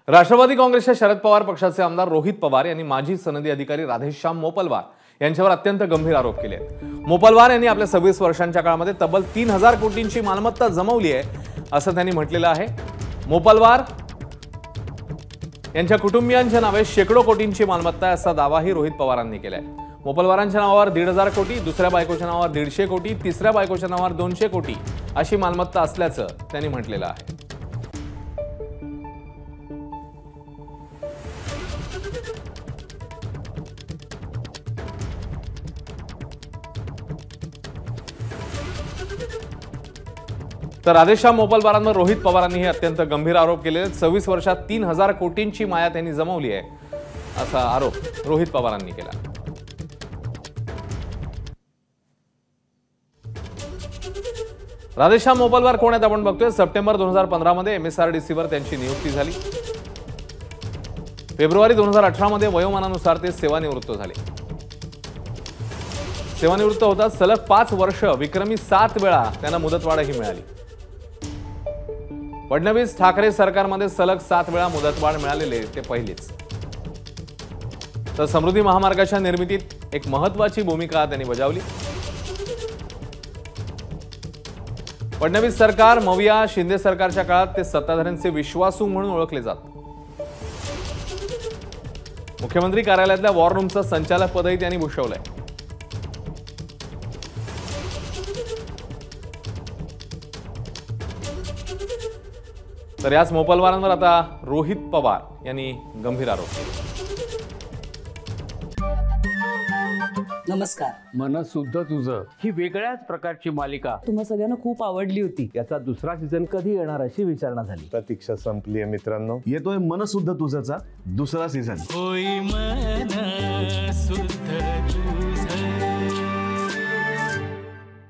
राष्ट्रवादी काँग्रेसच्या शरद पवार पक्षाचे आमदार रोहित पवार यांनी माजी सनदी अधिकारी राधेश्याम मोपलवार यांच्यावर अत्यंत गंभीर आरोप केले आहेत। मोपलवार यांनी आपल्या 26 वर्षांच्या काळामध्ये तब्बल 3000 कोटींची मालमत्ता जमवली आहे असं त्यांनी म्हटलेलं आहे। मोपलवार यांच्या कुटुंबियांच्या नावे शेकडो कोटींची मालमत्ता आहे असा दावाही रोहित पवारांनी केलाय। मोपलवारांच्या नावावर 1,500 कोटी, दुसऱ्या बायकोच्या नावावर 150 कोटी, तिसऱ्या बायकोच्या नावावर 200 कोटी अशी मालमत्ता असल्याचं त्यांनी म्हटलेलं आहे। तर राधेश्याम मोपलवारांवर रोहित पवारांनी हे अत्यंत गंभीर आरोप केले। 26 वर्षात 3000 कोटींची माया त्यांनी जमवली आहे असा आरोप रोहित पवारांनी केला। राधेश्याम मोपलवार कोण आहेत आपण बघतोय। सप्टेंबर 2015 मध्ये MSRDC वर त्यांची नियुक्ती झाली। फेब्रुवारी 2018 मध्ये वयोमानानुसार ते सेवानिवृत्त झाले। सेवानिवृत्त होता सलग 5 वर्ष विक्रमी 7 वेळा त्यांना मुदतवाढही मिळाली। फडणवीस ठाकरे सरकारमध्ये सलग 7 वेळा मुदतवाढ मिळालेले ते पहिलेच। तर समृद्धी महामार्गाच्या निर्मितीत एक महत्त्वाची भूमिका त्यांनी बजावली। फडणवीस सरकार, मविया, शिंदे सरकारच्या काळात ते सत्ताधाऱ्यांचे विश्वासू म्हणून ओळखले जात। मुख्यमंत्री कार्यालयातल्या वॉर रूमचं संचालक पदही त्यांनी भूषवलंय। तर याच मोपलवारांवर आता रोहित पवार यांनी गंभीर आरोप केले। नमस्कार। मन शुद्ध तुझं ही वेगळ्याच प्रकारची मालिका तुम्हा सगळ्यांना खूप आवडली होती। याचा दुसरा सीझन कधी येणार अशी विचारणा झाली। प्रतीक्षा संपली आहे मित्रांनो। येतोय मन शुद्ध तुझंचा दुसरा सीझन। होई मन